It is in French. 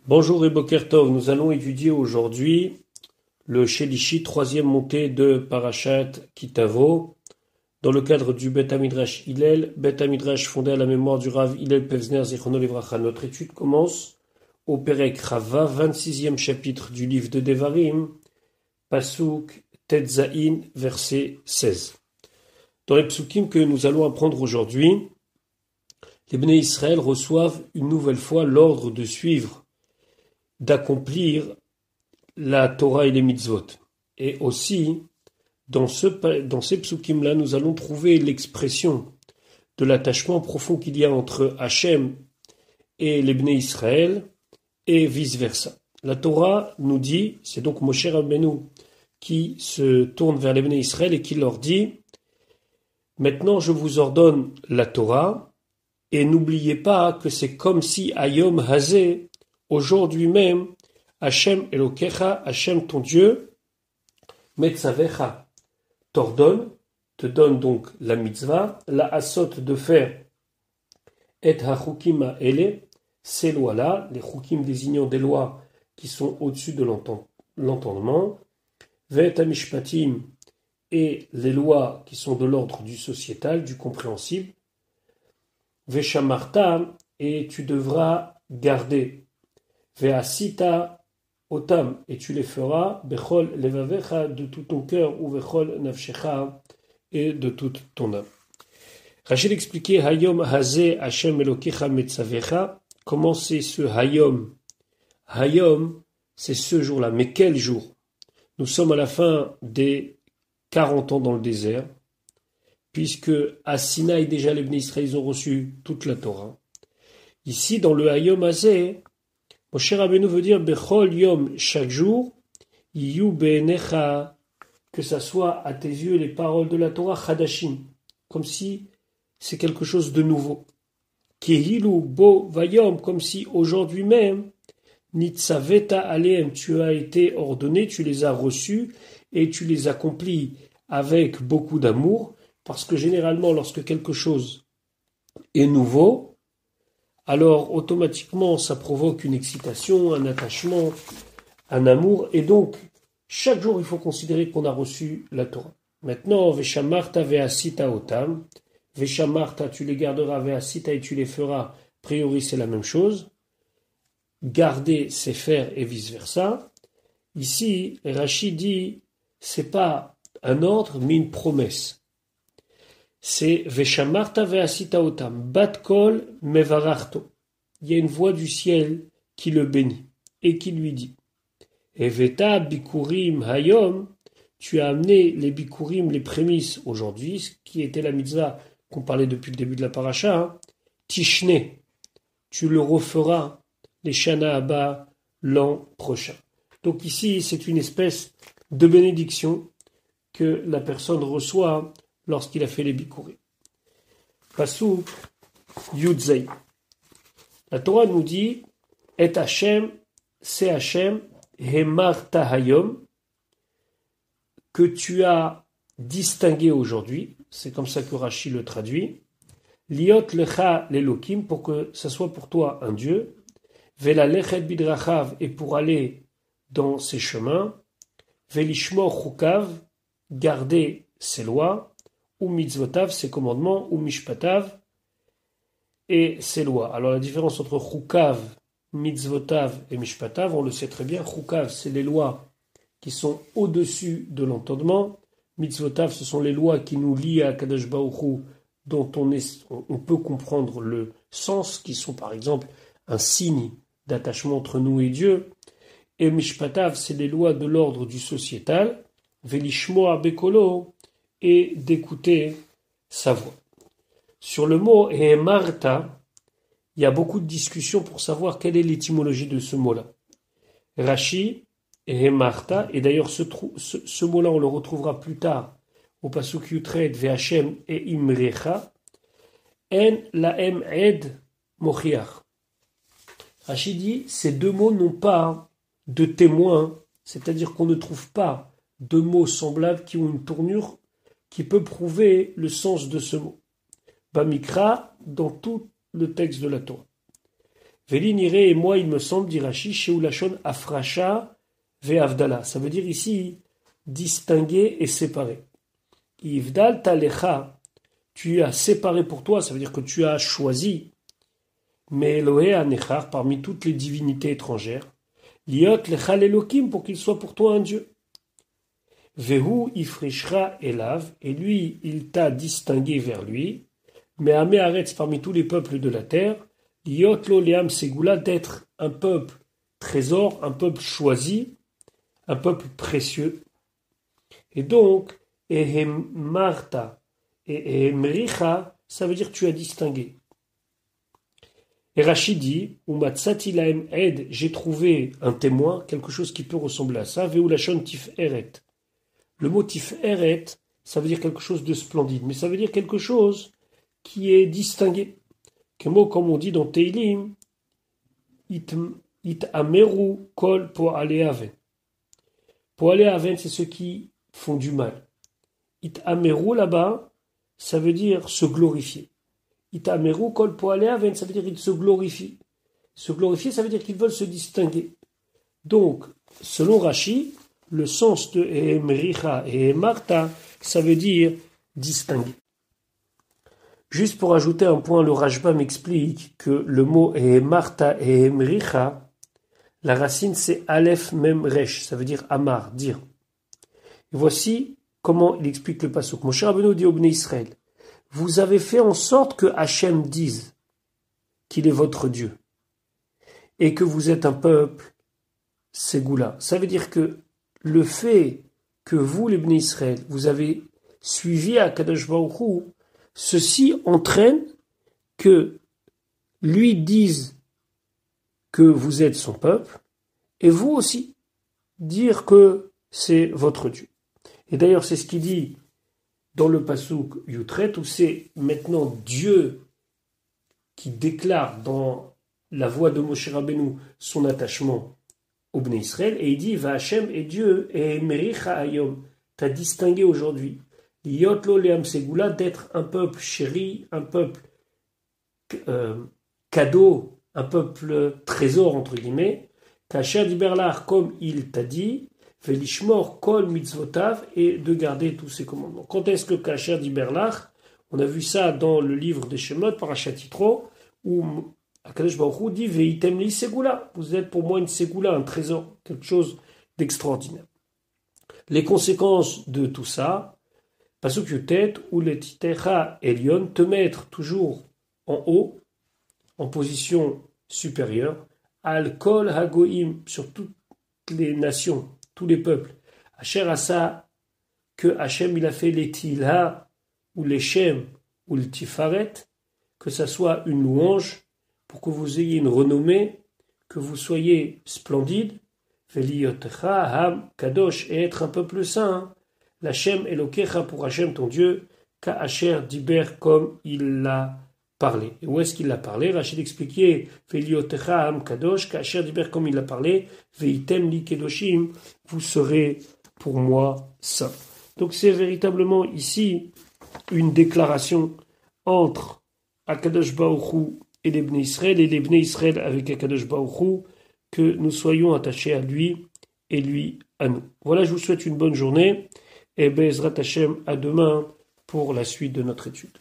Bonjour et Boker Tov, nous allons étudier aujourd'hui le Shelishi, troisième montée de Parashat Kitavo, dans le cadre du Bet Hamidrash Hillel, Bet Hamidrash fondé à la mémoire du Rav Hillel Pevzner Zichrono Livracha. Notre étude commence au Perek Rava, 26e chapitre du livre de Devarim, Pasuk Tetzaïn, verset 16. Dans les psukim que nous allons apprendre aujourd'hui, les Bnei Israël reçoivent une nouvelle fois l'ordre de suivre, d'accomplir la Torah et les mitzvot. Et aussi, dans ces psukim-là, nous allons trouver l'expression de l'attachement profond qu'il y a entre Hachem et les Bnei Israël, et vice-versa. La Torah nous dit, c'est donc Moshe Rabbeinu qui se tourne vers les Bnei Israël et qui leur dit « Maintenant je vous ordonne la Torah, et n'oubliez pas que c'est comme si Hayom Hazé, aujourd'hui même, Hachem Elokecha, Hachem ton Dieu, Metzavecha, te donne donc la mitzvah, la asot de faire et hachukim ele, ces lois-là, les chukim désignant des lois qui sont au-dessus de l'entendement, vet hamishpatim, et les lois qui sont de l'ordre du sociétal, du compréhensible, veshamarta, et tu devras garder, veasita otam, et tu les feras, bechol levavecha, de tout ton cœur, ou bechol nafshecha, et de toute ton âme. Rachid expliquait Hayom Hazé Hashem Elokecha Metzavecha. Comment c'est ce Hayom? Hayom, c'est ce jour-là. Mais quel jour? Nous sommes à la fin des 40 ans dans le désert, puisque à Sinaï, déjà les Bnei Israël ont reçu toute la Torah. Ici, dans le Hayom Hazé, Moshe Rabbeinu veut dire Bechol Yom, chaque jour, Yu Be'enecha, que ça soit à tes yeux les paroles de la Torah Chadashim, comme si c'est quelque chose de nouveau. Kehilu bo vayom, comme si aujourd'hui même, nitzaveta aleem, tu as été ordonné, tu les as reçus et tu les accomplis avec beaucoup d'amour, parce que généralement, lorsque quelque chose est nouveau, alors automatiquement ça provoque une excitation, un attachement, un amour, et donc chaque jour il faut considérer qu'on a reçu la Torah. Maintenant, veshamarta veasita otam, veshamarta, tu les garderas, veasita, et tu les feras, a priori c'est la même chose, garder c'est faire et vice versa. Ici, Rachid dit, c'est pas un ordre mais une promesse. C'est veshamarta veasita otam, bat kol mevarachto. Il y a une voix du ciel qui le bénit et qui lui dit Eveta bikurim hayom, tu as amené les bikurim, les prémices aujourd'hui, ce qui était la mitzvah qu'on parlait depuis le début de la paracha, hein. Tishne, tu le referas les shana haba l'an prochain. Donc ici, c'est une espèce de bénédiction que la personne reçoit lorsqu'il a fait les bikurim. Pasuk Yudzei. La Torah nous dit Et Hashem, c'est Hashem, Hemar Tahayom, que tu as distingué aujourd'hui, c'est comme ça que Rashi le traduit, Liot Lecha Lelokim, pour que ça soit pour toi un Dieu, Vela Lechet Bidrachav, et pour aller dans ses chemins, Velishmor Chukav, garder ses lois, ou Mitzvotav, ses commandements, ou Mishpatav, et ses lois. Alors la différence entre Chukav, Mitzvotav et Mishpatav, on le sait très bien. Chukav, c'est les lois qui sont au-dessus de l'entendement. Mitzvotav, ce sont les lois qui nous lient à Kadosh Baruch Hu, dont on peut comprendre le sens, qui sont par exemple un signe d'attachement entre nous et Dieu. Et Mishpatav, c'est les lois de l'ordre du sociétal. Velishmoa Bekolo, et d'écouter sa voix. Sur le mot Marta, il y a beaucoup de discussions pour savoir quelle est l'étymologie de ce mot-là. Rashi et Marta, et d'ailleurs ce mot-là on le retrouvera plus tard au Pasuk Yutred Ve'Hashem et Imrecha, En laem ed mochiach. Rashi dit, ces deux mots n'ont pas de témoin, c'est-à-dire qu'on ne trouve pas de mots semblables qui ont une tournure qui peut prouver le sens de ce mot. Bamikra, dans tout le texte de la Torah. Velinire et moi, il me semble, dit Rashi, Sheulachon Afracha ve Avdala. Ça veut dire ici distinguer et séparer. Ivdal Talecha, tu as séparé pour toi, ça veut dire que tu as choisi, mais Elohe Anechar, parmi toutes les divinités étrangères, Liot Lechal Elokim, pour qu'il soit pour toi un Dieu. Vehu Ifrishra Elav, et lui, il t'a distingué vers lui, mais Amé Aretz, parmi tous les peuples de la terre, Liot Lo Leam Segula, d'être un peuple trésor, un peuple choisi, un peuple précieux. Et donc, Ehem Marta et Ehem Richa, ça veut dire tu as distingué. Et Rachid dit, Umatsati laem ed, j'ai trouvé un témoin, quelque chose qui peut ressembler à ça, Veulachon tiferet. Le mot tiferet, ça veut dire quelque chose de splendide, mais ça veut dire quelque chose qui est distingué. Comme on dit dans Teilim, it ameru kol po'aleaven. Po'aleaven, c'est ceux qui font du mal. It ameru là-bas, ça veut dire se glorifier. It ameru kol po'aleaven, ça veut dire qu'ils se glorifient. Se glorifier, ça veut dire qu'ils veulent se distinguer. Donc, selon Rashi, le sens de Emricha et Marta, ça veut dire distinguer. Juste pour ajouter un point, le Rashba m'explique que le mot Marta et Emricha, la racine c'est Aleph Mem Resh, ça veut dire Amar, dire. Et voici comment il explique le pasuk. Moshe Rabbeinu dit au Bnei Israël, vous avez fait en sorte que Hachem dise qu'il est votre Dieu et que vous êtes un peuple Ségoula. Ça veut dire que le fait que vous, les Bnei Israël, vous avez suivi Akadosh Baruch Hu, ceci entraîne que lui dise que vous êtes son peuple et vous aussi dire que c'est votre Dieu. Et d'ailleurs, c'est ce qu'il dit dans le pasuk Yutret, où c'est maintenant Dieu qui déclare dans la voix de Moshe Rabbeinu son attachement au Bnei Israël, et il dit, va Hachem et Dieu, et Mericha Ayom, t'as distingué aujourd'hui, Liot Lo Leam Segula, d'être un peuple chéri, un peuple cadeau, un peuple trésor, entre guillemets, Kasher Diberlar, comme il t'a dit, Velishmor Kol Mitzvotav, et de garder tous ses commandements. Quand est-ce que Kasher Diberlar, on a vu ça dans le livre des Shemot, Parashat Yitro, où Akadosh Baruch Hu dit Veitem li segula. Vous êtes pour moi une segula, un trésor, quelque chose d'extraordinaire. Les conséquences de tout ça, pasuk yutet ou le titecha elion, te mettre toujours en haut, en position supérieure, al kol hagoim, sur toutes les nations, tous les peuples. Asher asa, que Hachem il a fait les tilha ou les shem ou le tifaret, que ça soit une louange, pour que vous ayez une renommée, que vous soyez splendide, Veliotecha ham kadosh, et être un peuple saint, l'Hachem Elokecha pour Hachem ton Dieu, Ka'asher diber, comme il l'a parlé. Et où est-ce qu'il l'a parlé? Rachid expliquait, Veliotecha ham kadosh, Ka'asher diber, comme il l'a parlé, Veitem li kedoshim, vous serez pour moi saint. Donc c'est véritablement ici une déclaration entre Akadosh Baruch Hu et les Bnei Israël, et les Bnei Israël avec Akadosh Baruch Hu, que nous soyons attachés à lui et lui à nous. Voilà, je vous souhaite une bonne journée et Be'ezrat Hashem à demain pour la suite de notre étude.